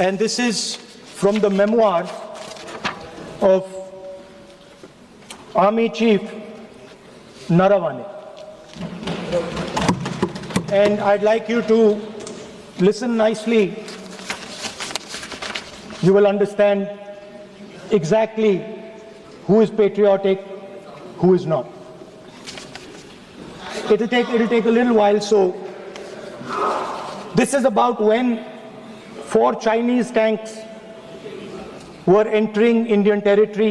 and this is from the memoirs of Army Chief Naravane. And I'd like you to listen nicely. You will understand exactly who is patriotic, who is not. It'll take a little while. So this is about when 4 Chinese tanks were entering Indian territory.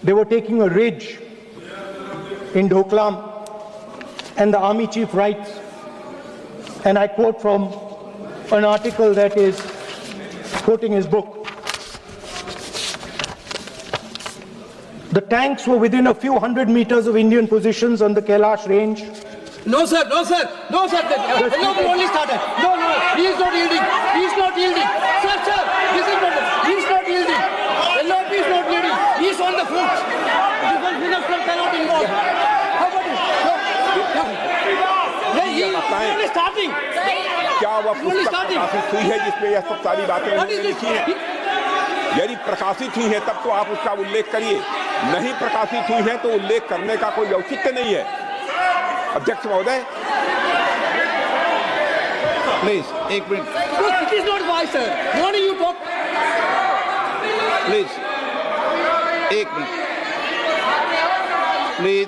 They were taking a ridge in Doklam, and the army chief writes, and I quote from an article that is quoting his book. The tanks were within a few hundred meters of Indian positions on the Kailash range. No, sir, no, sir, no, sir. No, we only started. No, no, he is not yielding. He is not yielding. Sir, sir, this is not. He is not yielding. LOP is not yielding. He is on the foot. Defense minister cannot involve. How about it? No. He is only starting. क्या वह पुस्तक प्रकाशित हुई है जिसमें यह सब सारी बातें लिखी हैं? यदि प्रकाशित हुई है तब तो आप उसका उल्लेख करिए, नहीं प्रकाशित हुई है तो उल्लेख करने का कोई औचित्य नहीं है। अध्यक्ष महोदय, प्लीज एक minute. It is not wise, sir. What do you talk? Please एक मिनट। प्लीज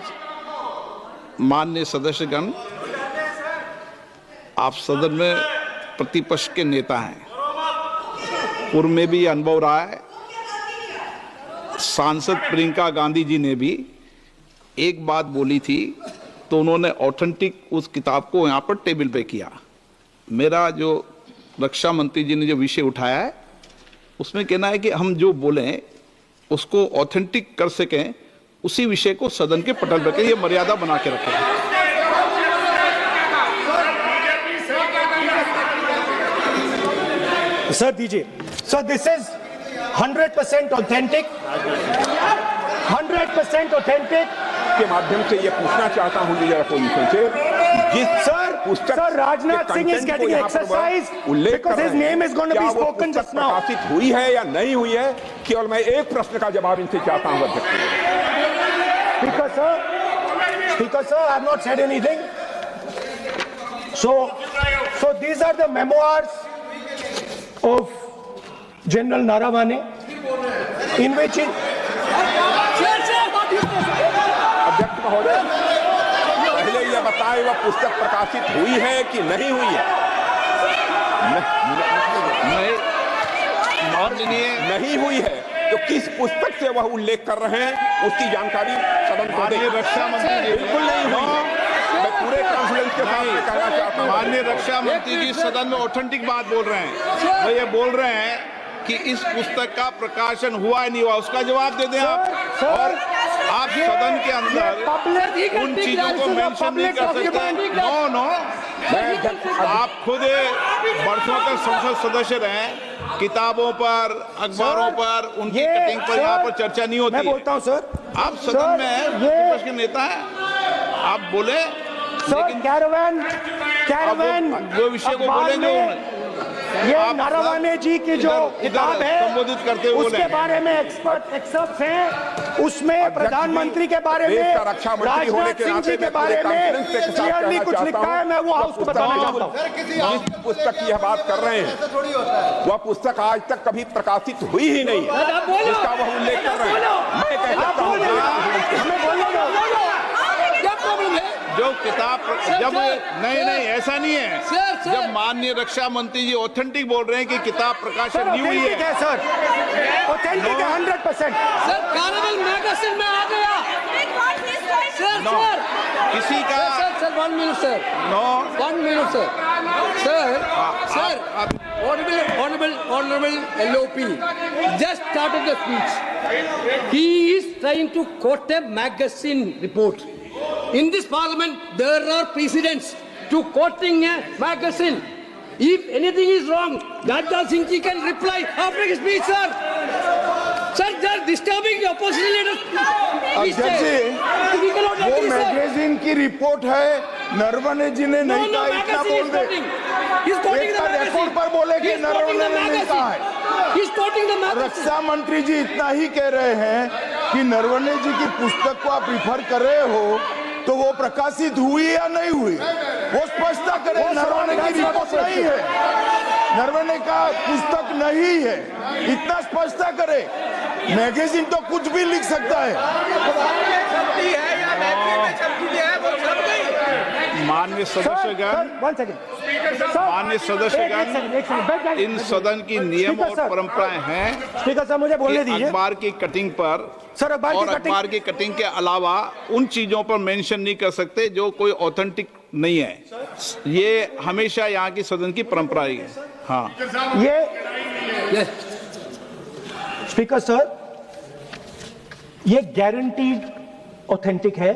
माननीय सदस्यगण, आप सदन में प्रतिपक्ष के नेता हैं, पूर्व में भी अनुभव रहा है। सांसद प्रियंका गांधी जी ने भी एक बात बोली थी तो उन्होंने ऑथेंटिक उस किताब को यहाँ पर टेबल पे किया। मेरा जो रक्षा मंत्री जी ने जो विषय उठाया है उसमें कहना है कि हम जो बोलें उसको ऑथेंटिक कर सकें, उसी विषय को सदन के पटल पर ये मर्यादा बना के रखें। Sir, दीजिए। So this is 100% authentic. 100% authentic. के माध्यम से ये पूछना चाहता हूं लीडर अपोजिशन से, जिस पुस्तक Sir, Rajnath Singh is getting exercised because his name is going to be spoken just now. प्रकाशित हुई है या नहीं हुई है, केवल मैं एक प्रश्न का जवाब इनसे चाहता हूं अध्यक्ष। Speaker sir, I have not said anything. So these are the memoirs of General Naravane, in which अध्यक्ष महोदय, पहले यह बताएं वह पुस्तक प्रकाशित हुई है कि नहीं हुई है? नहीं हुई है तो किस पुस्तक से वह उल्लेख कर रहे हैं उसकी जानकारी सदन को दें। रक्षा मंत्री जी बिल्कुल नहीं हुई है। मैं पूरे कॉन्फिडेंस के साथ कहना चाहता हूं। माननीय रक्षा मंत्री जी सदन में ऑथेंटिक बात बोल रहे हैं। वो ये बोल रहे हैं कि इस पुस्तक का प्रकाशन हुआ है नहीं हुआ, उसका जवाब दे दें आप। और आप सदन के अंदर उन चीजों को मेंशन नहीं कर सकते। नो, आप खुद वर्षों तक संसद सदस्य रहे, किताबों पर, अखबारों पर, उनकी कटिंग पर यहाँ पर चर्चा नहीं होती। मैं बोलता हूँ सर, आप सदन में हैं, विपक्ष के नेता हैं, आप बोले, लेकिन कैरावैन वो विषय को बोलेंगे। ये नारावाने जी की जो किताब है संबोधित करते हुए उसके बारे में एक्सपर्ट्स हैं, उसमें प्रधानमंत्री के बारे में, राजनाथ सिंह जी के बारे में क्लियरली कुछ लिखा है। मैं वो हाउस को बताना चाहता हूँ। जिस पुस्तक की यह बात कर रहे हैं वह पुस्तक आज तक कभी प्रकाशित हुई ही नहीं है, जिसका वह उल्लेख कर रहे हैं। मैं कहता हूँ जो किताब जब नहीं ऐसा नहीं है। जब माननीय रक्षा मंत्री जी ऑथेंटिक बोल रहे हैं कि किताब प्रकाशन नहीं हुई है सर, ऑथेंटिक है 100%। सर कार्निवल मैगजीन में आ गया। सर किसी का sir 1 minute sir, 1 minute sir, sir honorable LOP just started the speech. He is trying to quote a magazine report. In this parliament, there are precedents to quoting a magazine. If anything is wrong, Rajnath Singh ji can reply after his speech, sir. Sir, they are disturbing the opposition leaders. अध्यक्ष जी, वो magazine की report है, नरवणे जी ने नहीं कहा, इतना बोल दे। He's quoting the magazine. Mood पर बोले कि नरवणे ने नहीं कहा है। He's quoting the magazine. रक्षा मंत्री जी इतना ही कह रहे हैं कि नरवणे जी की पुस्तक को आप रिफर कर रहे हो, तो वो प्रकाशित हुई या नहीं हुई, वो स्पष्टता करें। नरवणे की रिपोर्ट नहीं है, नरवणे का पुस्तक नहीं है, इतना स्पष्टता करे। मैगजीन तो कुछ भी लिख सकता है। माननीय सदस्यगण, माननीय सदस्यगण, इन सदन की नियम और परंपराएं हैं। स्पीकर साहब मुझे बोलने दीजिए। अखबार की कटिंग पर सर, और अखबार की कटिंग के अलावा उन चीजों पर मेंशन नहीं कर सकते जो कोई ऑथेंटिक नहीं है। ये हमेशा यहाँ की सदन की परंपरा ही है। हाँ, ये स्पीकर सर, ये गारंटीड ऑथेंटिक है।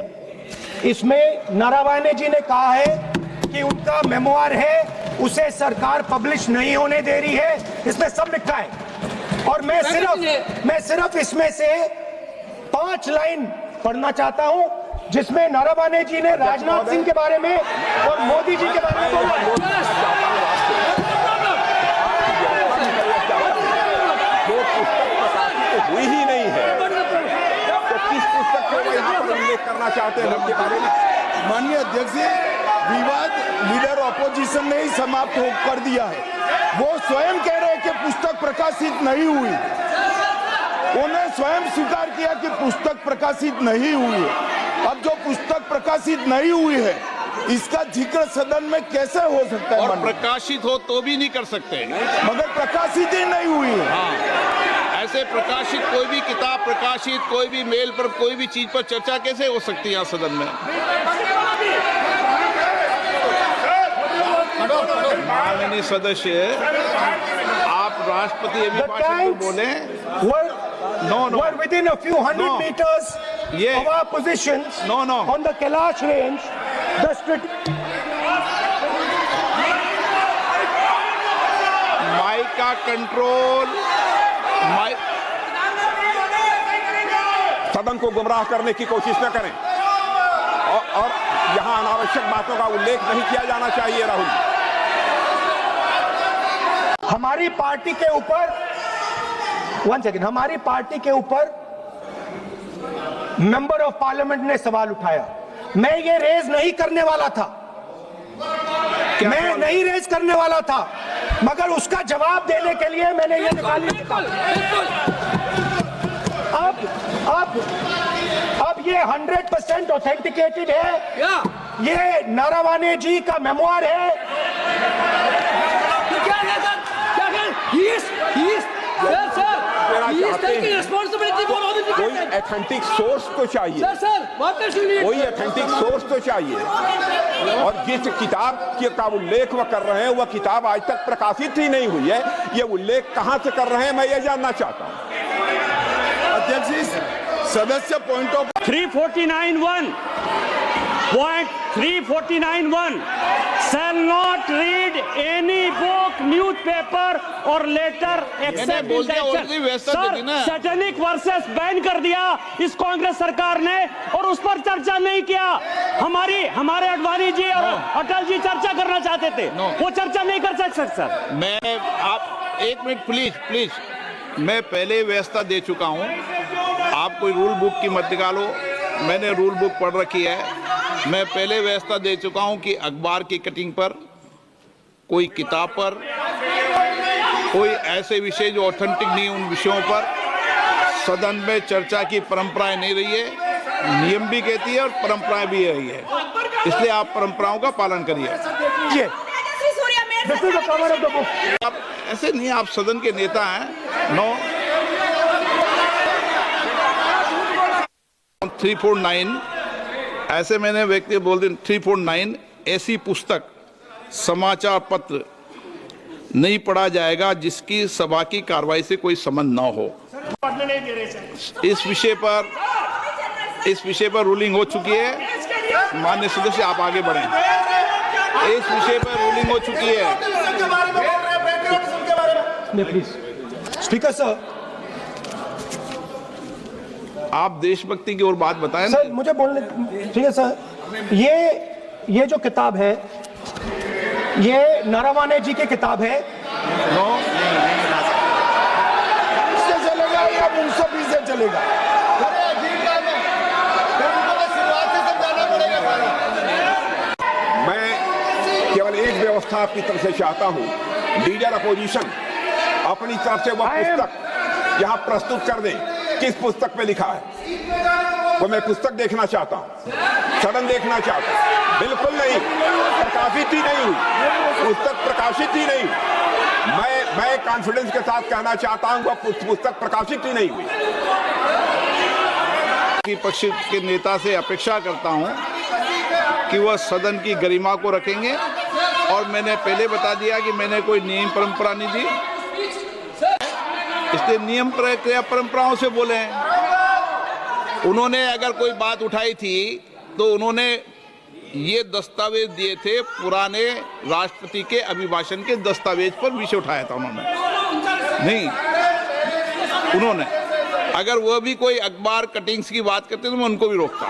इसमें नारावाने जी ने कहा है कि उनका मेमोआर है, उसे सरकार पब्लिश नहीं होने दे रही है, इसमें सब लिखा है। और मैं सिर्फ इसमें से 5 लाइन पढ़ना चाहता हूं, जिसमें नारावाने जी ने राजनाथ सिंह के बारे में और मोदी जी के बारे में बोला है। जो पुस्तक प्रकाशित हुई ही नहीं है, तो किस पुस्तक को यहाँ पर उल्लेख करना चाहते हैं के बारे में? माननीय अध्यक्ष जी, विवाद लीडर ऑपोजिशन ने ही समाप्त कर दिया है। वो स्वयं कह रहे हैं कि पुस्तक प्रकाशित नहीं हुई, उन्हें स्वयं स्वीकार किया कि पुस्तक प्रकाशित नहीं हुई है। अब जो पुस्तक प्रकाशित नहीं हुई है, इसका जिक्र सदन में कैसे हो सकता है? और प्रकाशित हो तो भी नहीं कर सकते, मगर प्रकाशित ही नहीं हुई है। हाँ, ऐसे प्रकाशित कोई भी किताब प्रकाशित, कोई भी मेल पर, कोई भी चीज पर चर्चा कैसे हो सकती है यहाँ सदन में? माननीय सदस्य, आप राष्ट्रपति अभिभाषण में बोले। Were within a few hundred meters Yeah. of our positions on the Kailash range. Mic का कंट्रोल, सदन को गुमराह करने की कोशिश न करें और यहाँ अनावश्यक बातों का उल्लेख नहीं किया जाना चाहिए। राहुल, हमारी पार्टी के ऊपर, 1 सेकेंड, हमारी पार्टी के ऊपर मेंबर ऑफ पार्लियामेंट ने सवाल उठाया। मैं ये रेज नहीं करने वाला था, मैं नहीं रेज करने वाला था, मगर उसका जवाब देने के लिए मैंने ये निकाली। अब ये 100% ऑथेंटिकेटेड है। ये नारावाने जी का मेमोआर है। कोई ऑथेंटिक सोर्स तो चाहिए, कोई ऑथेंटिक सोर्स तो चाहिए। और जिस किताब का उल्लेख वह कर रहे हैं, वह किताब आज तक प्रकाशित ही नहीं हुई है। ये उल्लेख कहां से कर रहे हैं, मैं ये जानना चाहता हूं। अध्यक्ष जी, सदस्य point of 349(1) Point 349(1) shall not read any book, newspaper or letter except in the sir, satanic versus ban कर दिया इस कांग्रेस सरकार ने और उस पर चर्चा नहीं किया। हमारे अडवाणी जी और अटल जी चर्चा करना चाहते थे, वो चर्चा नहीं कर सकते सर। मैं, आप 1 मिनट प्लीज, मैं पहले व्यवस्था दे चुका हूं। आप कोई रूल बुक की मत निकालो, मैंने रूल बुक पढ़ रखी है। मैं पहले व्यवस्था दे चुका हूं कि अखबार की कटिंग पर, कोई किताब पर, कोई ऐसे विषय जो ऑथेंटिक नहीं, उन विषयों पर सदन में चर्चा की परंपराएं नहीं रही है। नियम भी कहती है और परंपराएं भी रही है, इसलिए आप परंपराओं का पालन करिए। आप ऐसे नहीं, आप सदन के नेता हैं। 349 ऐसे मैंने व्यक्ति बोल दिया। 349 ऐसी पुस्तक, समाचार पत्र नहीं पढ़ा जाएगा जिसकी सभा की कार्रवाई से कोई संबंध न हो। इस विषय पर रूलिंग हो चुकी है। माननीय सदस्य, आप आगे बढ़ें। इस विषय पर रूलिंग हो चुकी है। प्लीज स्पीकर सर, आप देशभक्ति की ओर बात बताएं ना। सर मुझे बोलने, ठीक है सर। ये जो किताब है, ये नारावाने जी की किताब है। नो से चलेगा या 1920 से चलेगा? मैं केवल एक व्यवस्था आपकी तरफ से चाहता हूं, लीडर अपोजिशन अपनी तरफ से वह पुस्तक यहां प्रस्तुत कर दे। किस पुस्तक पे लिखा है वो मैं पुस्तक देखना चाहता हूं, सदन देखना चाहता हूं। बिल्कुल नहीं, प्रकाशित ही नहीं हुई पुस्तक, प्रकाशित ही नहीं। मैं कॉन्फिडेंस के साथ कहना चाहता हूं वह पुस्तक प्रकाशित ही नहीं हुई। पक्ष के नेता से अपेक्षा करता हूं कि वह सदन की गरिमा को रखेंगे, और मैंने पहले बता दिया कि मैंने कोई नियम परंपरा नहीं दी, इसलिए नियम प्रक्रिया परंपराओं से बोले हैं। उन्होंने अगर कोई बात उठाई थी तो उन्होंने ये दस्तावेज दिए थे, पुराने राष्ट्रपति के अभिभाषण के दस्तावेज पर विषय उठाया था उन्होंने, नहीं उन्होंने। अगर वह भी कोई अखबार कटिंग्स की बात करते तो मैं उनको भी रोकता।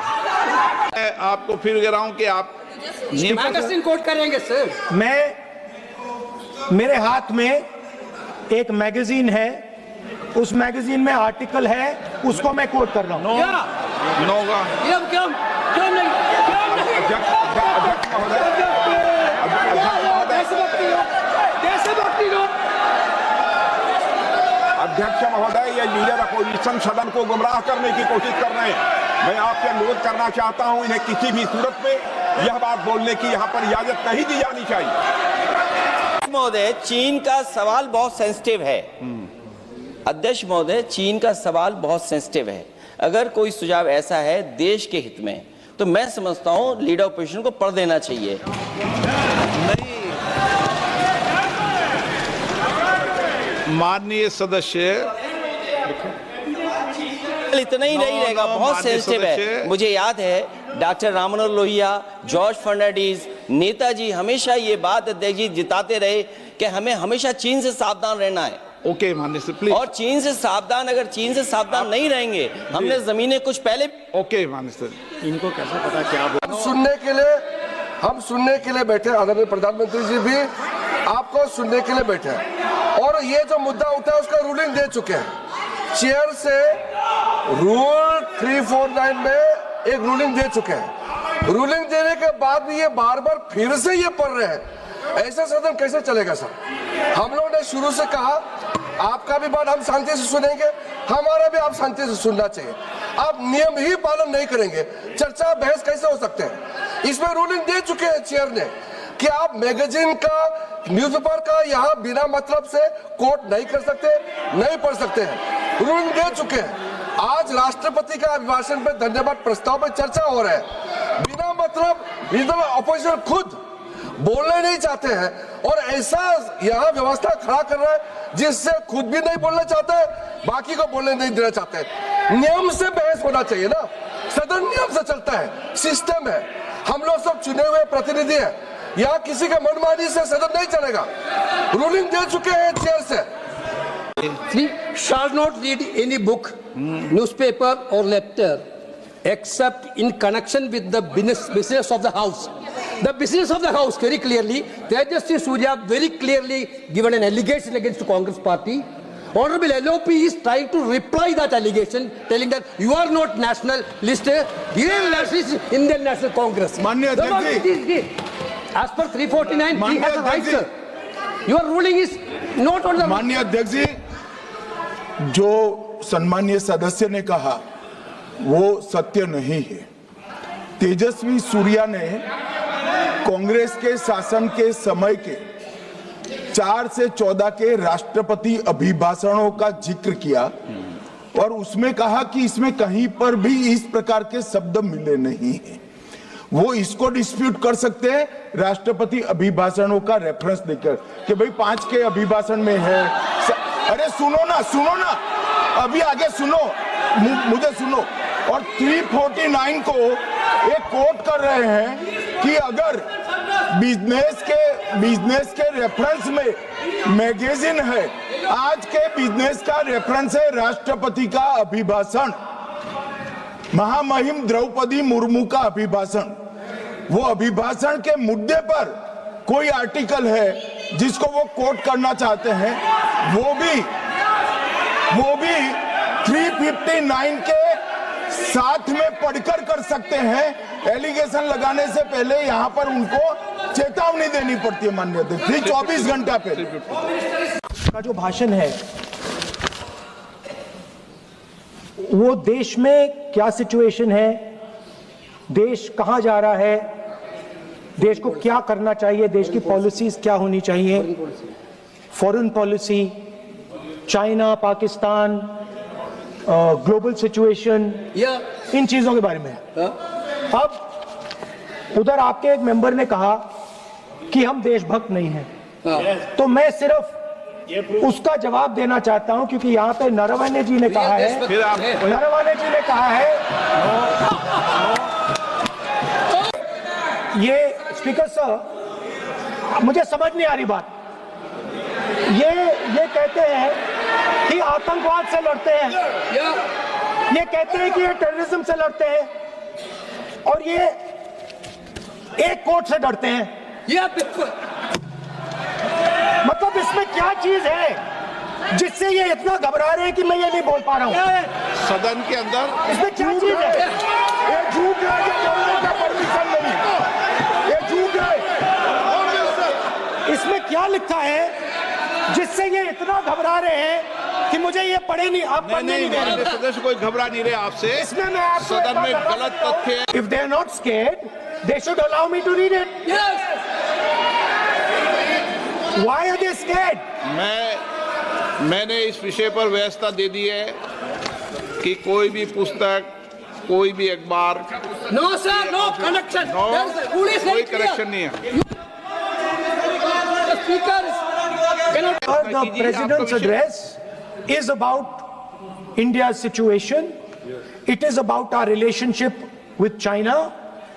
मैं आपको फिर कह रहा हूं कि आप मैगजीन कोट करेंगे सर। मेरे हाथ में एक मैगजीन है, उस मैगजीन में आर्टिकल है, उसको मैं कोट कर रहा हूं। नो होगा। अध्यक्ष महोदय, ये लीडर अपोजिशन सदन को गुमराह करने की कोशिश कर रहे हैं। मैं आपसे अनुरोध करना चाहता हूं, इन्हें किसी भी सूरत में यह बात बोलने की यहां पर इजाजत नहीं दी जानी चाहिए। महोदय, चीन का सवाल बहुत सेंसिटिव है। अध्यक्ष महोदय, चीन का सवाल बहुत सेंसिटिव है। अगर कोई सुझाव ऐसा है देश के हित में, तो मैं समझता हूं लीडर ऑपोजिशन को पढ़ देना चाहिए। नहीं, माननीय सदस्य, इतना ही नहीं रहेगा, बहुत सेंसिटिव है। मुझे याद है डॉक्टर राम मनोहर लोहिया, जॉर्ज फर्नांडिस, नेताजी हमेशा ये बात अध्यक्ष जी जिताते रहे कि हमें हमेशा चीन से सावधान रहना है। ओके माननीय सर, प्लीज। और चीन से सावधान, अगर चीन से सावधान नहीं रहेंगे, हमने जमीनें कुछ पहले। ओके माननीय सर, इनको कैसे पता क्या हम सुनने के लिए बैठे, आदरणीय प्रधानमंत्री जी भी आपको सुनने के लिए बैठे हैं, और ये जो मुद्दा उठा है उसका रूलिंग दे चुके हैं। चेयर से रूल 349 में एक रूलिंग दे चुके हैं। रूलिंग देने के बाद भी ये बार बार फिर से ये पढ़ रहे हैं। ऐसा सदन कैसे चलेगा सर? हम लोगों ने शुरू से कहा आपका भी बात हम शांति से सुनेंगे, हमारा भी आप शांति से सुनना चाहिए। आप नियम ही पालन नहीं करेंगे, चर्चा बहस कैसे हो सकते हैं? इसमें रूलिंग दे चुके हैं चेयर ने कि आप मैगजीन का, न्यूज़पेपर का यहाँ बिना मतलब से कोट नहीं कर सकते, नहीं पढ़ सकते हैं। रूलिंग दे चुके हैं। आज राष्ट्रपति का अभिभाषण पे धन्यवाद प्रस्ताव पर चर्चा हो रहा है। बिना मतलब लीडर ऑपोजिशन खुद बोलने नहीं चाहते हैं, और ऐसा यहाँ व्यवस्था खड़ा कर रहा है जिससे खुद भी नहीं बोलना चाहते, बाकी को बोलने नहीं देना चाहते। नियम से बहस होना चाहिए ना, सदन नियम से चलता है, सिस्टम है। हम लोग सब चुने हुए प्रतिनिधि हैं, यहाँ किसी के मनमानी से सदन नहीं चलेगा। रूलिंग दे चुके हैं चेयर से। Shall not read any book, newspaper or letter except in connection with the business of the house. The business of the house, very clearly, Tejaswi Surya very clearly given an allegation against the Congress party. Honorable LOP is trying to reply that allegation, telling that you are not nationalist, Indian nationalist, Indian National Congress. माननीय अध्यक्ष जी, as per 349, he has a right, sir. Your ruling is not on the. माननीय अध्यक्ष जी, जो सम्मानीय सदस्य ने कहा वो सत्य नहीं है। तेजस्वी सूर्या ने कांग्रेस के शासन के समय के 4 से 14 के राष्ट्रपति अभिभाषणों का जिक्र किया, और उसमें कहा कि इसमें कहीं पर भी इस प्रकार के शब्द मिले नहीं हैं। वो इसको डिस्प्यूट कर सकते हैं राष्ट्रपति अभिभाषणों का रेफरेंस देकर कि भाई 5 के अभिभाषण में है। अरे सुनो ना, अभी आगे सुनो, मुझे सुनो। और 349 को एक कोट कर रहे हैं कि अगर बिजनेस के रेफरेंस में मैगजीन है, आज के बिजनेस का रेफरेंस है राष्ट्रपति का अभिभाषण, महामहिम द्रौपदी मुर्मू का अभिभाषण। वो अभिभाषण के मुद्दे पर कोई आर्टिकल है जिसको वो कोट करना चाहते हैं वो भी 359 के साथ में पढ़कर कर सकते हैं। एलिगेशन लगाने से पहले यहाँ पर उनको चेतावनी देनी पड़ती है माननीय अध्यक्ष, 24 घंटा पहले। का जो भाषण है वो देश में क्या सिचुएशन है, देश कहां जा रहा है, देश को क्या करना चाहिए, देश की पॉलिसीज क्या होनी चाहिए, foreign policy, China, Pakistan, global situation, इन चीजों के बारे में। अब उधर आपके एक मेंबर ने कहा कि हम देशभक्त नहीं हैं, तो मैं सिर्फ उसका जवाब देना चाहता हूं क्योंकि यहां पे नरवणे जी ने कहा है, नरवणे जी ने कहा है, ये स्पीकर सर मुझे समझ नहीं आ रही बात, ये कहते हैं कि आतंकवाद से लड़ते हैं, ये कहते हैं कि ये टेररिज्म से लड़ते हैं और ये एक कोर्ट से डरते हैं। मतलब इसमें क्या चीज है जिससे ये इतना घबरा रहे हैं कि मैं ये नहीं बोल पा रहा हूं? सदन के अंदर इसमें क्या चीज है? ये झूठ है कि बोलने का परमिशन नहीं है, ये झूठ है। इसमें क्या लिखा है जिससे ये इतना घबरा रहे हैं कि मुझे ये पढ़े नहीं, आप पढ़ने नहीं दे रहे। सदस्य कोई घबरा नहीं रहे आपसे, इसमें मैं आपको सदन में गलत तथ्य है। If they are not scared, they should allow me to read it. Why are they scared? मैंने इस विषय पर व्यवस्था दे दी है कि कोई भी पुस्तक, कोई भी अखबार, No sir, no connection. कोई करेक्शन नहीं है। The speaker cannot. The president's address is about India's situation. It is about our relationship with China.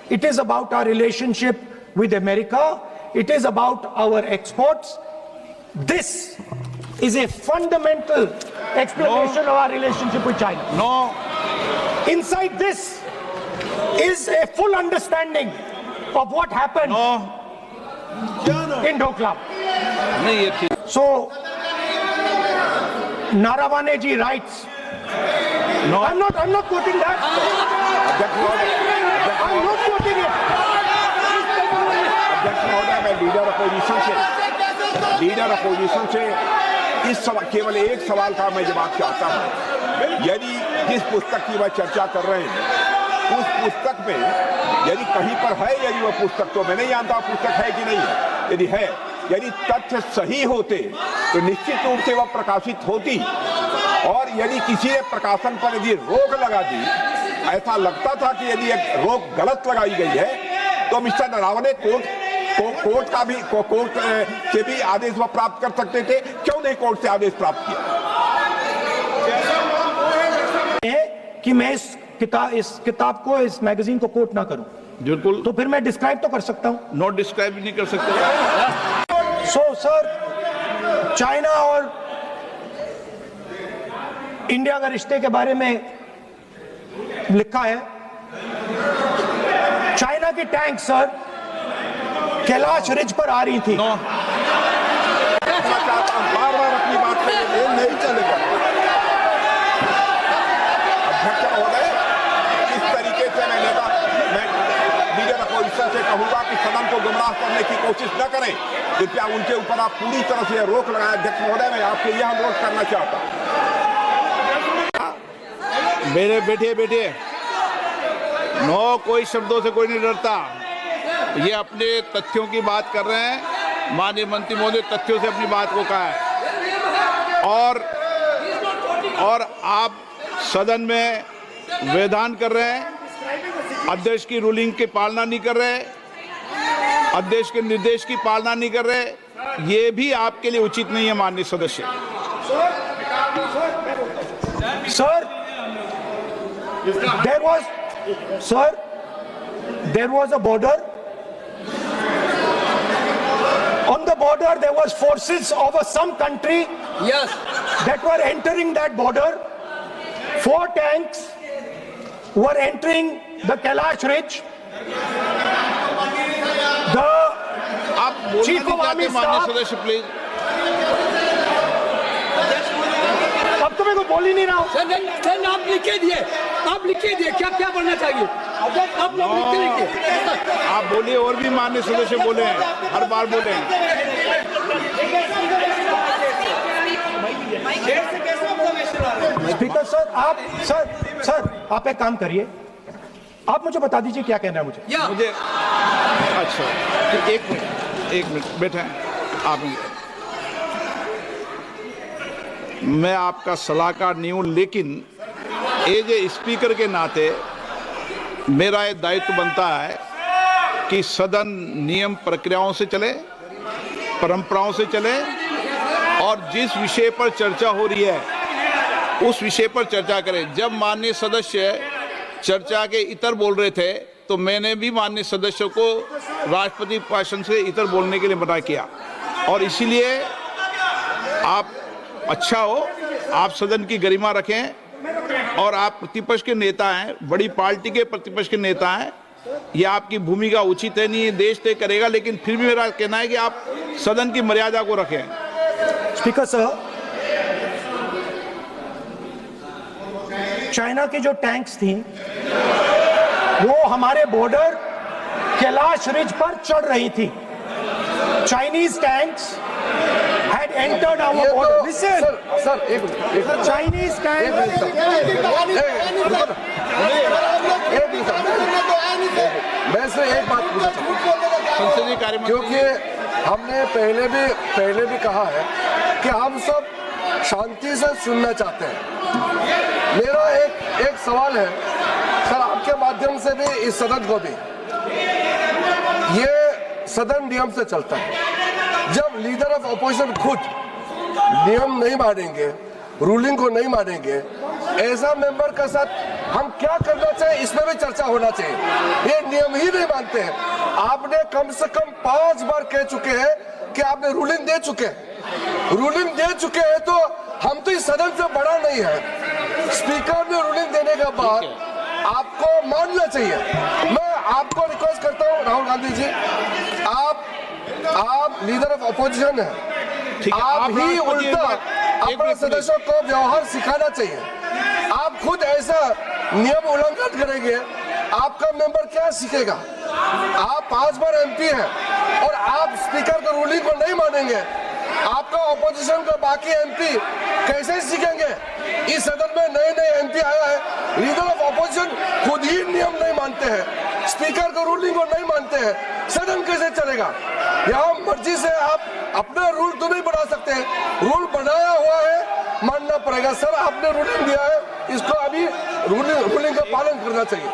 It is about our relationship with America. It is about our exports. This is a fundamental explanation of our relationship with China. No. Inside this is a full understanding of what happened in Doklam. नहीं ये ठीक। So, Naravane ji writes. No. I'm not quoting that. I'm not quoting it. अध्यक्ष महोदय, मैं leader opposition से इस केवल एक सवाल का मैं जवाब चाहता हूं। यदि जिस पुस्तक की वह चर्चा कर रहे हैं उस पुस्तक में यदि कहीं पर है, यदि वह पुस्तक, तो मैं नहीं जानता पुस्तक है कि नहीं है, यदि है, यदि तथ्य सही होते तो निश्चित रूप से वह प्रकाशित होती, और यदि किसी ने प्रकाशन पर यदि रोक लगा दी, ऐसा लगता था कि यदि एक रोक गलत लगाई गई है, तो मिस्टर नरावने कोर्ट से भी आदेश वह प्राप्त कर सकते थे। क्यों नहीं कोर्ट से आदेश प्राप्त किया? कि मैं इस किताब को, इस मैगजीन को कोट ना करूं, बिल्कुल, तो फिर मैं डिस्क्राइब तो कर सकता हूं। नोट डिस्क्राइब नहीं कर सकते। सो सर, चाइना और इंडिया के रिश्ते के बारे में लिखा है, चाइना की टैंक सर कैलाश रिज पर आ रही थी। बार-बार अपनी बात पे ये नहीं चलेगा। अध्यक्ष महोदय, इस तरीके से मैं लीडर अपोजिशन से कहूंगा कि सदन को गुमराह करने की कोशिश न करें। कृपया उनके ऊपर आप पूरी तरह से रोक लगाएं। अध्यक्ष महोदय, मैं आपसे यह अनुरोध करना चाहता हूं। मेरे बैठिए, नो, कोई शब्दों से कोई नहीं डरता। ये अपने तथ्यों की बात कर रहे हैं, माननीय मंत्री महोदय तथ्यों से अपनी बात को कहा है, और आप सदन में विधान कर रहे हैं, अध्यक्ष की रूलिंग की पालना नहीं कर रहे, अध्यक्ष के निर्देश की पालना नहीं कर रहे, ये भी आपके लिए उचित नहीं है माननीय सदस्य। Sir, there was a border. On the border, there was forces of some country that were entering that border. 4 tanks were entering the Kailash Ridge. आप बोलना Chief नहीं of Army चाहते माननीय Staff। सदस्य प्लीज। अब तो मेरे को बोल ही नहीं रहा हूँ। सर आप लिख के दिए, आप लिख के दिए, क्या क्या बनना चाहिए आप लोग लिख के लिखिए। आप बोलिए, और भी माननीय सदस्य बोले हैं, हर बार बोले हैं। स्पीकर सर आप एक काम करिए, आप मुझे बता दीजिए क्या कहना है मुझे। या मुझे अच्छा, तो एक मिनट बैठे आप। मैं आपका सलाहकार नहीं हूं, लेकिन एज ए स्पीकर के नाते मेरा ये दायित्व बनता है कि सदन नियम प्रक्रियाओं से चले, परंपराओं से चले, और जिस विषय पर चर्चा हो रही है उस विषय पर चर्चा करें। जब माननीय सदस्य चर्चा के इतर बोल रहे थे तो मैंने भी माननीय सदस्यों को राष्ट्रपति भाषण से इतर बोलने के लिए मना किया, और इसीलिए आप अच्छा हो, आप सदन की गरिमा रखें, और आप प्रतिपक्ष के नेता हैं, बड़ी पार्टी के प्रतिपक्ष के नेता हैं, यह आपकी भूमिका उचित है, नहीं देश तय करेगा, लेकिन फिर भी मेरा कहना है कि आप सदन की मर्यादा को रखें। स्पीकर सर, चाइना की जो टैंक्स थी वो हमारे बॉर्डर कैलाश रिज पर चढ़ रही थी। Chinese tanks had entered our border. Listen, sir एक मिनट, Chinese tanks. मैं से एक बात पूछना चाहूंगा, संसदीय कार्य मंत्री, क्योंकि हमने पहले भी कहा है कि हम सब शांति से सुनना चाहते हैं। मेरा एक सवाल है सर, आपके माध्यम से भी इस सदन को भी, ये सदन नियम से चलता है। जब लीडर ऑफ अपोजिशन खुद नियम नहीं मानेंगे, रूलिंग को नहीं मानेंगे, ऐसा मेंबर के साथ हम क्या करना चाहिए, इसमें भी चर्चा होना चाहिए। ये नियम ही नहीं मानते हैं। आपने कम से कम 5 बार कह चुके हैं कि आपने रूलिंग दे चुके हैं, तो हम तो इस सदन से बड़ा नहीं है। स्पीकर ने रूलिंग देने के बाद आपको मानना चाहिए। मैं आपको रिक्वेस्ट करता हूँ राहुल गांधी जी, आप लीडर ऑफ अपोजिशन हैं, आप ही उल्टा अपने सदस्यों को व्यवहार सिखाना चाहिए। आप खुद ऐसा नियम उल्लंघन करेंगे, आपका मेंबर क्या सीखेगा? आप 5 बार एमपी हैं और आप स्पीकर के रूलिंग को नहीं मानेंगे, आपका ऑपोजिशन का बाकी एमपी कैसे सीखेंगे? इस सदन में नए एमपी आया है, लीडर ऑफ ऑपोजिशन खुद ही नियम नहीं मानते हैं, स्पीकर का रूलिंग को नहीं मानते हैं, सदन कैसे चलेगा? यहाँ मर्जी से आप अपना रूल तो नहीं बना सकते, रूल बनाया हुआ है, मानना पड़ेगा। सर आपने रूलिंग दिया है, इसको अभी रूलिंग का पालन करना चाहिए।